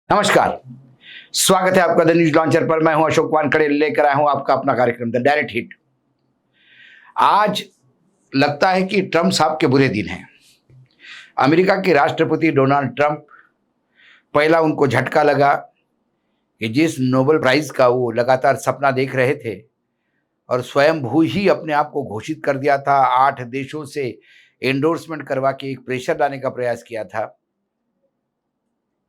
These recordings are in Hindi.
नमस्कार। स्वागत है आपका द न्यूज लॉन्चर पर। मैं हूं अशोक वानखड़े, लेकर आया हूं आपका अपना कार्यक्रम द डायरेक्ट हिट। आज लगता है कि ट्रंप साहब के बुरे दिन हैं। अमेरिका के राष्ट्रपति डोनाल्ड ट्रंप, पहला उनको झटका लगा कि जिस नोबेल प्राइज का वो लगातार सपना देख रहे थे और स्वयंभू ही अपने आप को घोषित कर दिया था, 8 देशों से एंडोर्समेंट करवा के एक प्रेशर लाने का प्रयास किया था,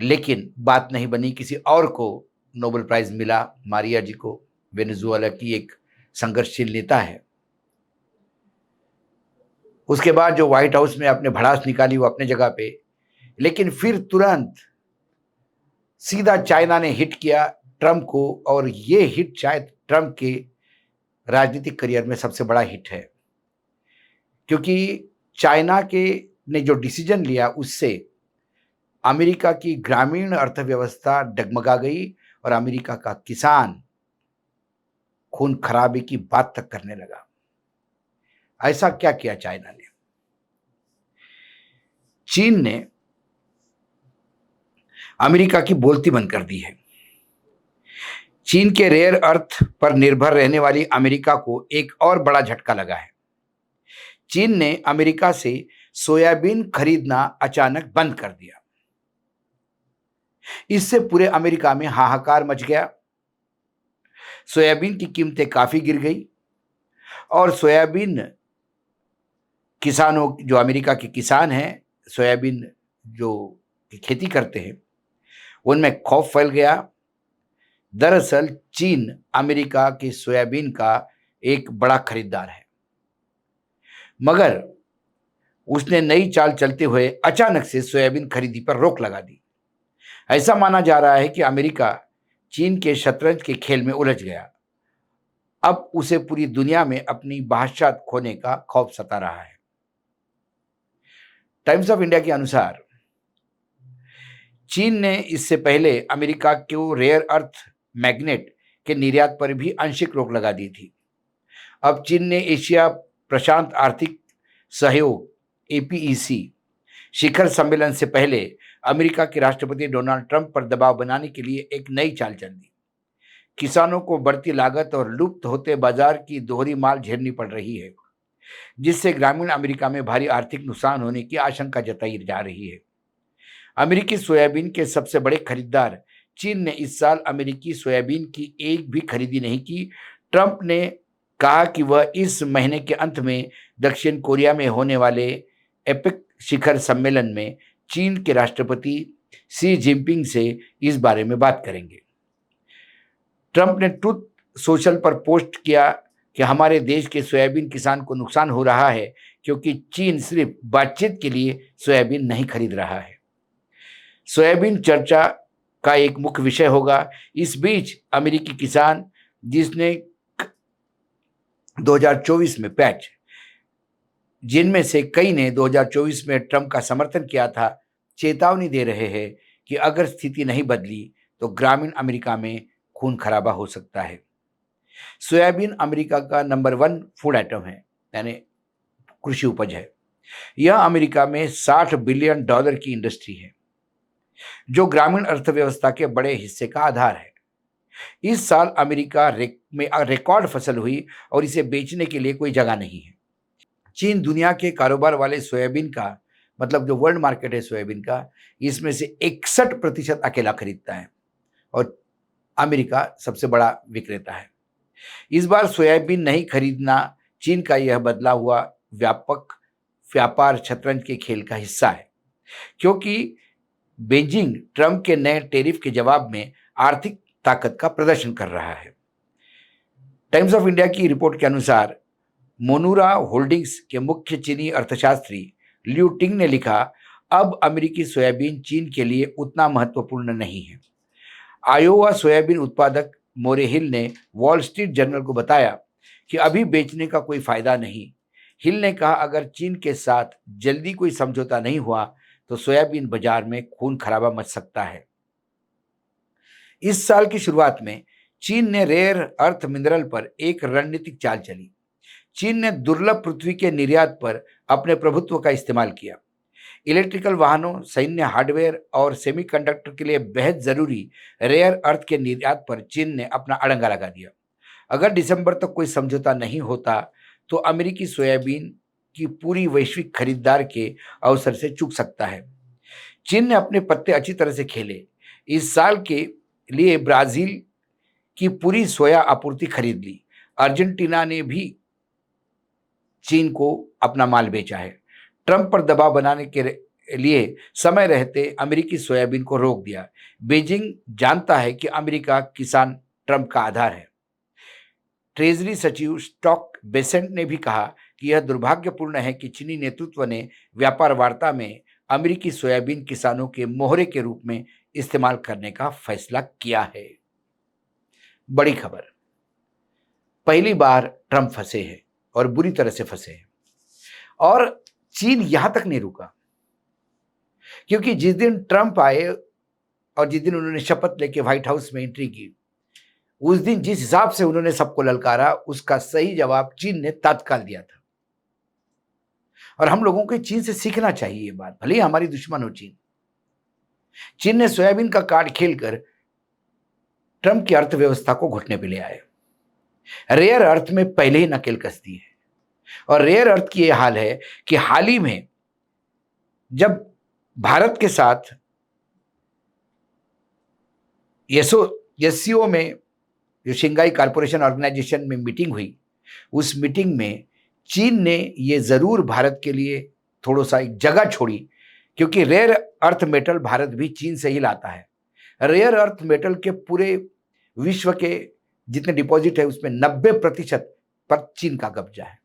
लेकिन बात नहीं बनी। किसी और को नोबेल प्राइज मिला, मारिया जी को। वेनेजुएला की एक संघर्षशील नेता है। उसके बाद जो व्हाइट हाउस में अपने भड़ास निकाली वो अपने जगह पे, लेकिन फिर तुरंत सीधा चाइना ने हिट किया ट्रंप को, और ये हिट शायद ट्रंप के राजनीतिक करियर में सबसे बड़ा हिट है, क्योंकि चाइना के ने जो डिसीजन लिया उससे अमेरिका की ग्रामीण अर्थव्यवस्था डगमगा गई और अमेरिका का किसान खून खराबे की बात तक करने लगा। ऐसा क्या किया चाइना ने? चीन ने अमेरिका की बोलती बंद कर दी है। चीन के रेयर अर्थ पर निर्भर रहने वाली अमेरिका को एक और बड़ा झटका लगा है। चीन ने अमेरिका से सोयाबीन खरीदना अचानक बंद कर दिया। इससे पूरे अमेरिका में हाहाकार मच गया। सोयाबीन की कीमतें काफी गिर गई और सोयाबीन किसानों, जो अमेरिका के किसान हैं, सोयाबीन जो खेती करते हैं, उनमें खौफ फैल गया। दरअसल चीन अमेरिका के सोयाबीन का एक बड़ा खरीदार है, मगर उसने नई चाल चलते हुए अचानक से सोयाबीन खरीदी पर रोक लगा दी। ऐसा माना जा रहा है कि अमेरिका चीन के शतरंज के खेल में उलझ गया। अब उसे पूरी दुनिया में अपनी बादशाह खोने का खौफ सता रहा है। टाइम्स ऑफ इंडिया के अनुसार चीन ने इससे पहले अमेरिका को रेयर अर्थ मैग्नेट के निर्यात पर भी आंशिक रोक लगा दी थी। अब चीन ने एशिया प्रशांत आर्थिक सहयोग APEC शिखर सम्मेलन से पहले अमेरिका के राष्ट्रपति डोनाल्ड ट्रंप पर दबाव बनाने के लिए एक नई चाल चल दी। किसानों को बढ़ती लागत और लुप्त होते बाजार की दोहरी मार झेलनी पड़ रही है, जिससे ग्रामीण अमेरिका में भारी आर्थिक नुकसान होने की आशंका जताई जा रही है। अमेरिकी सोयाबीन के सबसे बड़े खरीदार चीन ने इस साल अमेरिकी सोयाबीन की एक भी खरीदी नहीं की। ट्रंप ने कहा कि वह इस महीने के अंत में दक्षिण कोरिया में होने वाले एपेक शिखर सम्मेलन में चीन के राष्ट्रपति शी जिनपिंग से इस बारे में बात करेंगे। ट्रंप ने ट्रुथ सोशल पर पोस्ट किया कि हमारे देश के सोयाबीन किसान को नुकसान हो रहा है, क्योंकि चीन सिर्फ बातचीत के लिए सोयाबीन नहीं खरीद रहा है। सोयाबीन चर्चा का एक मुख्य विषय होगा। इस बीच अमेरिकी किसान, जिसने 2024 में पैच, जिनमें से कई ने 2024 में ट्रंप का समर्थन किया था, चेतावनी दे रहे हैं कि अगर स्थिति नहीं बदली तो ग्रामीण अमेरिका में खून खराबा हो सकता है। सोयाबीन अमेरिका का नंबर 1 फूड आइटम है, यानी कृषि उपज है। यह अमेरिका में $60 बिलियन की इंडस्ट्री है, जो ग्रामीण अर्थव्यवस्था के बड़े हिस्से का आधार है। इस साल अमेरिका में रिकॉर्ड फसल हुई और इसे बेचने के लिए कोई जगह नहीं है। चीन दुनिया के कारोबार वाले सोयाबीन का, मतलब जो वर्ल्ड मार्केट है सोयाबीन का, इसमें से 61% अकेला खरीदता है और अमेरिका सबसे बड़ा विक्रेता है। इस बार सोयाबीन नहीं खरीदना चीन का यह बदला हुआ व्यापक व्यापार शतरंज के खेल का हिस्सा है, क्योंकि बीजिंग ट्रंप के नए टैरिफ के जवाब में आर्थिक ताकत का प्रदर्शन कर रहा है। टाइम्स ऑफ इंडिया की रिपोर्ट के अनुसार मोनुरा होल्डिंग्स के मुख्य चीनी अर्थशास्त्री लियू टिंग ने लिखा, अब अमेरिकी सोयाबीन चीन के लिए उतना महत्वपूर्ण नहीं है। आयोवा सोयाबीन उत्पादक मोरे हिल ने वॉल स्ट्रीट जर्नल को बताया कि अभी बेचने का कोई फायदा नहीं। हिल ने कहा, अगर चीन के साथ जल्दी कोई समझौता नहीं हुआ तो सोयाबीन बाजार में खून खराबा मच सकता है। इस साल की शुरुआत में चीन ने रेयर अर्थ मिनरल पर एक रणनीतिक चाल चली। चीन ने दुर्लभ पृथ्वी के निर्यात पर अपने प्रभुत्व का इस्तेमाल किया। इलेक्ट्रिकल वाहनों, सैन्य हार्डवेयर और सेमीकंडक्टर के लिए बेहद जरूरी रेयर अर्थ के निर्यात पर चीन ने अपना अड़ंगा लगा दिया। अगर दिसंबर तक कोई समझौता नहीं होता तो अमेरिकी सोयाबीन की पूरी वैश्विक खरीदार के अवसर से चूक सकता है। चीन ने अपने पत्ते अच्छी तरह से खेले। इस साल के लिए ब्राजील की पूरी सोया आपूर्ति खरीद ली। अर्जेंटीना ने भी चीन को अपना माल बेचा है। ट्रंप पर दबाव बनाने के लिए समय रहते अमेरिकी सोयाबीन को रोक दिया। बीजिंग जानता है कि अमेरिका किसान ट्रंप का आधार है। ट्रेजरी सचिव स्टॉक बेसेंट ने भी कहा कि यह दुर्भाग्यपूर्ण है कि चीनी नेतृत्व ने व्यापार वार्ता में अमेरिकी सोयाबीन किसानों के मोहरे के रूप में इस्तेमाल करने का फैसला किया है। बड़ी खबर, पहली बार ट्रंप फंसे हैं और बुरी तरह से फंसे हैं। और चीन यहां तक नहीं रुका, क्योंकि जिस दिन ट्रंप आए और जिस दिन उन्होंने शपथ लेके व्हाइट हाउस में एंट्री की, उस दिन जिस हिसाब से उन्होंने सबको ललकारा, उसका सही जवाब चीन ने तत्काल दिया था। और हम लोगों को चीन से सीखना चाहिए ये बात, भले ही हमारी दुश्मन हो चीन। चीन ने सोयाबीन का कार्ड खेलकर ट्रंप की अर्थव्यवस्था को घुटने पे ले आए। रेयर अर्थ में पहले ही नकेल कस दी है। और रेयर अर्थ की यह हाल है कि हाल ही में जब भारत के साथ एससीओ में, जो शंघाई कॉरपोरेशन ऑर्गेनाइजेशन में मीटिंग हुई, उस मीटिंग में चीन ने ये जरूर भारत के लिए थोड़ा सा एक जगह छोड़ी, क्योंकि रेयर अर्थ मेटल भारत भी चीन से ही लाता है। रेयर अर्थ मेटल के पूरे विश्व के जितने डिपॉजिट है उसमें 90% पर चीन का कब्जा है।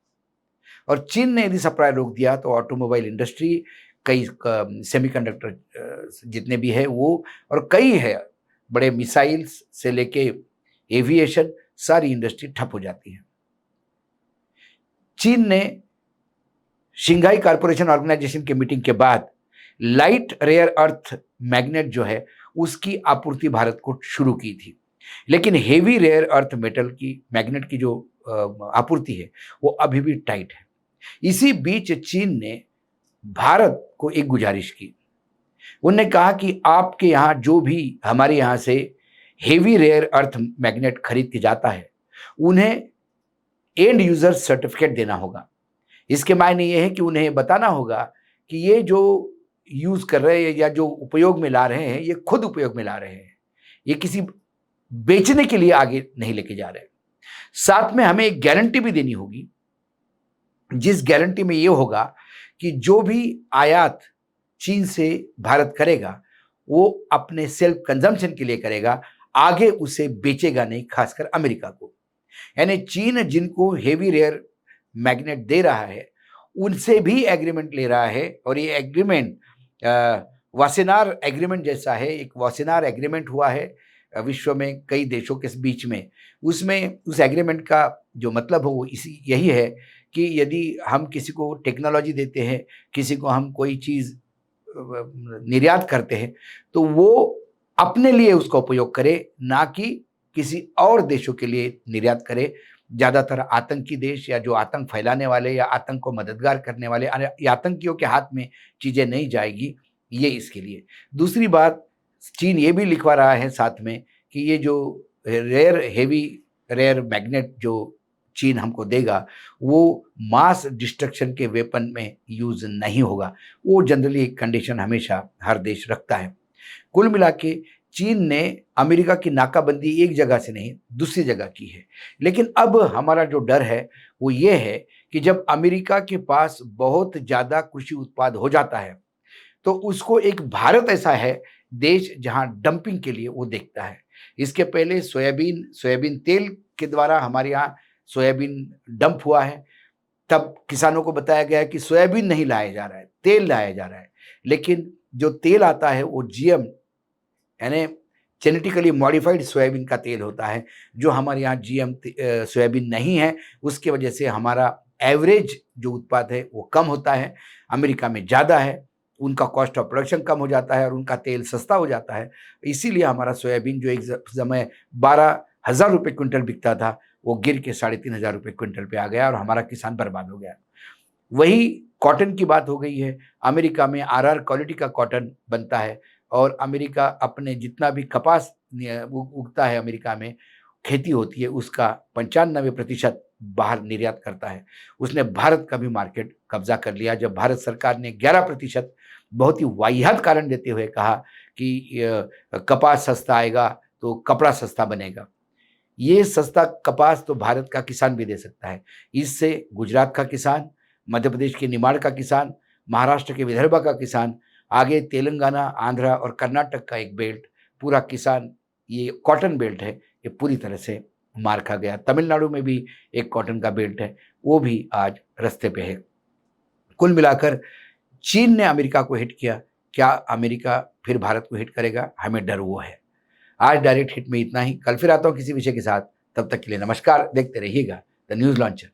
और चीन ने यदि सप्लाई रोक दिया तो ऑटोमोबाइल इंडस्ट्री, कई सेमीकंडक्टर जितने भी है वो, और कई है बड़े मिसाइल्स से लेके एविएशन, सारी इंडस्ट्री ठप हो जाती है। चीन ने शंघाई कॉरपोरेशन ऑर्गेनाइजेशन के मीटिंग के बाद लाइट रेयर अर्थ मैग्नेट जो है उसकी आपूर्ति भारत को शुरू की थी, लेकिन हेवी रेयर अर्थ मेटल की मैग्नेट की जो आपूर्ति है वो अभी भी टाइट है। इसी बीच चीन ने भारत को एक गुजारिश की। उन्होंने कहा कि आपके यहाँ जो भी हमारे यहाँ से हेवी रेयर अर्थ मैग्नेट खरीद के जाता है, उन्हें एंड यूजर सर्टिफिकेट देना होगा। इसके मायने ये है कि उन्हें बताना होगा कि ये जो यूज कर रहे हैं या जो उपयोग में ला रहे हैं, ये खुद उपयोग में ला रहे हैं, ये किसी बेचने के लिए आगे नहीं लेके जा रहे। साथ में हमें एक गारंटी भी देनी होगी, जिस गारंटी में ये होगा कि जो भी आयात चीन से भारत करेगा वो अपने सेल्फ कंजम्पशन के लिए करेगा, आगे उसे बेचेगा नहीं, खासकर अमेरिका को। यानी चीन जिनको हेवी रेयर मैग्नेट दे रहा है उनसे भी एग्रीमेंट ले रहा है, और ये एग्रीमेंट वासेनार एग्रीमेंट जैसा है। एक वासेनार एग्रीमेंट हुआ है विश्व में कई देशों के बीच में। उसमें उस एग्रीमेंट का जो मतलब हो वो यही है कि यदि हम किसी को टेक्नोलॉजी देते हैं, किसी को हम कोई चीज़ निर्यात करते हैं, तो वो अपने लिए उसका उपयोग करे, ना कि किसी और देशों के लिए निर्यात करे। ज़्यादातर आतंकी देश या जो आतंक फैलाने वाले या आतंक को मददगार करने वाले या आतंकियों के हाथ में चीज़ें नहीं जाएगी, ये इसके लिए। दूसरी बात, चीन ये भी लिखवा रहा है साथ में कि ये जो हेवी रेयर मैग्नेट जो चीन हमको देगा वो मास डिस्ट्रक्शन के वेपन में यूज नहीं होगा। वो जनरली एक कंडीशन हमेशा हर देश रखता है। कुल मिला के चीन ने अमेरिका की नाकाबंदी एक जगह से नहीं दूसरी जगह की है। लेकिन अब हमारा जो डर है वो ये है कि जब अमेरिका के पास बहुत ज़्यादा कृषि उत्पाद हो जाता है तो उसको एक भारत ऐसा है देश जहां डंपिंग के लिए वो देखता है। इसके पहले सोयाबीन तेल के द्वारा हमारे यहाँ सोयाबीन डंप हुआ है, तब किसानों को बताया गया कि सोयाबीन नहीं लाया जा रहा है, तेल लाया जा रहा है। लेकिन जो तेल आता है वो जीएम यानी जेनेटिकली मॉडिफाइड सोयाबीन का तेल होता है, जो हमारे यहाँ जीएम सोयाबीन नहीं है। उसकी वजह से हमारा एवरेज जो उत्पाद है वो कम होता है, अमेरिका में ज़्यादा है, उनका कॉस्ट ऑफ प्रोडक्शन कम हो जाता है और उनका तेल सस्ता हो जाता है। इसीलिए हमारा सोयाबीन जो एक समय 12,000 रुपये क्विंटल बिकता था वो गिर के 3,500 रुपये क्विंटल पे आ गया और हमारा किसान बर्बाद हो गया। वही कॉटन की बात हो गई है। अमेरिका में आरआर क्वालिटी का कॉटन बनता है और अमेरिका अपने जितना भी कपास उगता है अमेरिका में, खेती होती है, उसका 95% बाहर निर्यात करता है। उसने भारत का भी मार्केट कब्जा कर लिया। जब भारत सरकार ने 11% बहुत ही वाहियात कारण देते हुए कहा कि कपास सस्ता आएगा तो कपड़ा सस्ता बनेगा। ये सस्ता कपास तो भारत का किसान भी दे सकता है। इससे गुजरात का किसान, मध्य प्रदेश के निमाड़ का किसान, महाराष्ट्र के विदर्भ का किसान, आगे तेलंगाना, आंध्र और कर्नाटक का एक बेल्ट, पूरा किसान, ये कॉटन बेल्ट है, ये पूरी तरह से मार खा गया। तमिलनाडु में भी एक कॉटन का बेल्ट है, वो भी आज रास्ते पे है। कुल मिलाकर चीन ने अमेरिका को हिट किया, क्या अमेरिका फिर भारत को हिट करेगा? हमें डर वो है। आज डायरेक्ट हिट में इतना ही। कल फिर आता हूँ किसी विषय के साथ। तब तक के लिए नमस्कार। देखते रहिएगा द न्यूज़ लॉन्चर।